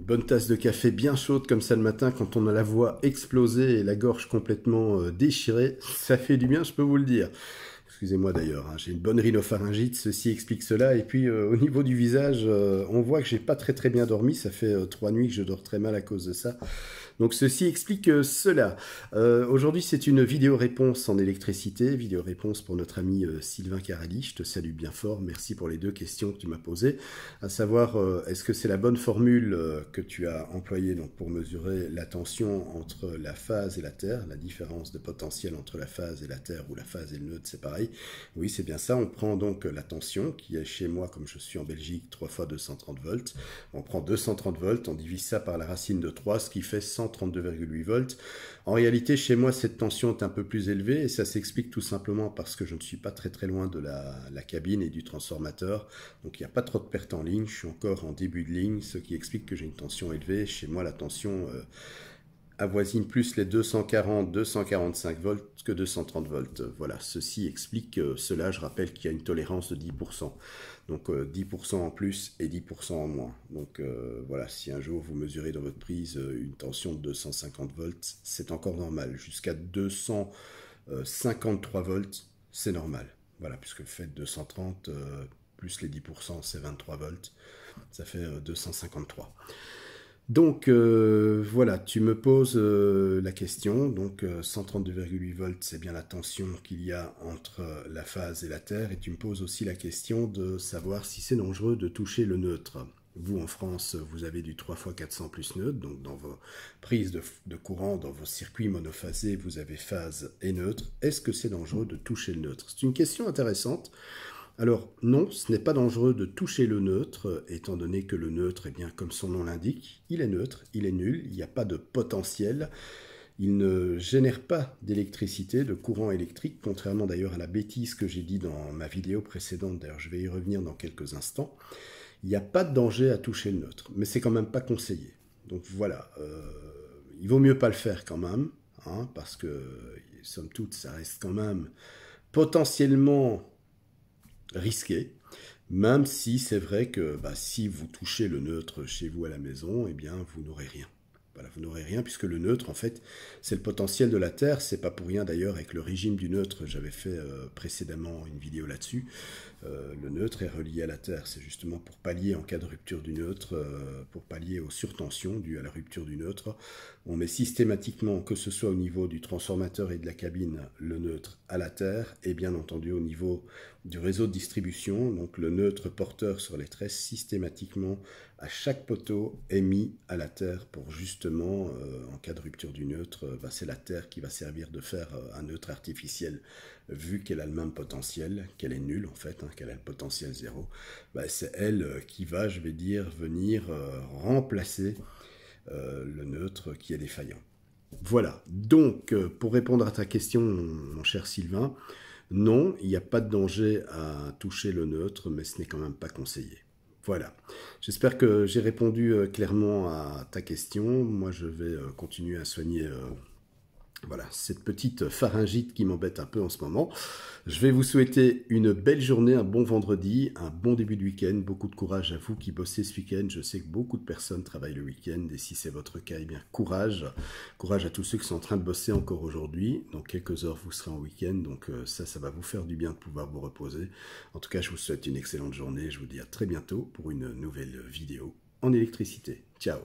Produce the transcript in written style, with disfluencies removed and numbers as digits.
Bonne tasse de café bien chaude comme ça le matin quand on a la voix explosée et la gorge complètement déchirée, ça fait du bien, je peux vous le dire. Excusez-moi d'ailleurs, hein, j'ai une bonne rhinopharyngite, ceci explique cela. Et puis au niveau du visage, on voit que j'ai pas très bien dormi, ça fait 3 nuits que je dors très mal à cause de ça. Donc ceci explique cela. Aujourd'hui c'est une vidéo-réponse en électricité, vidéo-réponse pour notre ami Sylvain Carali. Je te salue bien fort, merci pour les 2 questions que tu m'as posées. À savoir, est-ce que c'est la bonne formule que tu as employée donc, pour mesurer la tension entre la phase et la Terre, la différence de potentiel entre la phase et la Terre, ou la phase et le neutre, c'est pareil. Oui, c'est bien ça, on prend donc la tension, qui est chez moi, comme je suis en Belgique, 3 fois 230 volts. On prend 230 volts, on divise ça par la racine de 3, ce qui fait 132,8 volts. En réalité, chez moi, cette tension est un peu plus élevée et ça s'explique tout simplement parce que je ne suis pas très loin de la cabine et du transformateur. Donc, il n'y a pas trop de pertes en ligne. Je suis encore en début de ligne, ce qui explique que j'ai une tension élevée. Chez moi, la tension avoisine plus les 240-245 volts que 230 volts. Voilà, ceci explique cela. Je rappelle qu'il y a une tolérance de 10%. Donc 10% en plus et 10% en moins. Donc voilà, si un jour vous mesurez dans votre prise une tension de 250 volts, c'est encore normal. Jusqu'à 253 volts, c'est normal. Voilà, puisque vous faites 230 plus les 10%, c'est 23 volts. Ça fait 253. Donc voilà, tu me poses la question, donc 132,8 volts, c'est bien la tension qu'il y a entre la phase et la Terre, et tu me poses aussi la question de savoir si c'est dangereux de toucher le neutre. Vous, en France, vous avez du 3 x 400 plus neutre, donc dans vos prises de courant, dans vos circuits monophasés, vous avez phase et neutre. Est-ce que c'est dangereux de toucher le neutre? C'est une question intéressante. Alors non, ce n'est pas dangereux de toucher le neutre, étant donné que le neutre, eh bien, comme son nom l'indique, il est neutre, il est nul, il n'y a pas de potentiel, il ne génère pas d'électricité, de courant électrique, contrairement d'ailleurs à la bêtise que j'ai dit dans ma vidéo précédente, d'ailleurs je vais y revenir dans quelques instants. Il n'y a pas de danger à toucher le neutre, mais c'est quand même pas conseillé. Donc voilà, il vaut mieux pas le faire quand même, hein, parce que, somme toute, ça reste quand même potentiellement risqué, même si c'est vrai que si vous touchez le neutre chez vous à la maison, eh bien vous n'aurez rien. Voilà, vous n'aurez rien puisque le neutre, en fait, c'est le potentiel de la Terre. C'est pas pour rien d'ailleurs avec le régime du neutre, j'avais fait précédemment une vidéo là-dessus. Le neutre est relié à la Terre. C'est justement pour pallier en cas de rupture du neutre, pour pallier aux surtensions dues à la rupture du neutre. On met systématiquement, que ce soit au niveau du transformateur et de la cabine, le neutre à la Terre, et bien entendu au niveau du réseau de distribution, donc le neutre porteur sur les tresses, systématiquement à chaque poteau est mis à la Terre pour justement, en cas de rupture du neutre, c'est la Terre qui va servir de faire un neutre artificiel, vu qu'elle a le même potentiel, qu'elle est nulle en fait, hein, qu'elle a le potentiel 0, c'est elle qui va, je vais dire, venir remplacer le neutre qui est défaillant. Voilà, donc pour répondre à ta question, mon cher Sylvain, non, il n'y a pas de danger à toucher le neutre, mais ce n'est quand même pas conseillé. Voilà, j'espère que j'ai répondu clairement à ta question. Moi, je vais continuer à soigner voilà, cette petite pharyngite qui m'embête un peu en ce moment. Je vais vous souhaiter une belle journée, un bon vendredi, un bon début de week-end. Beaucoup de courage à vous qui bossez ce week-end. Je sais que beaucoup de personnes travaillent le week-end et si c'est votre cas, eh bien courage. Courage à tous ceux qui sont en train de bosser encore aujourd'hui. Dans quelques heures, vous serez en week-end. Donc ça va vous faire du bien de pouvoir vous reposer. En tout cas, je vous souhaite une excellente journée. Je vous dis à très bientôt pour une nouvelle vidéo en électricité. Ciao!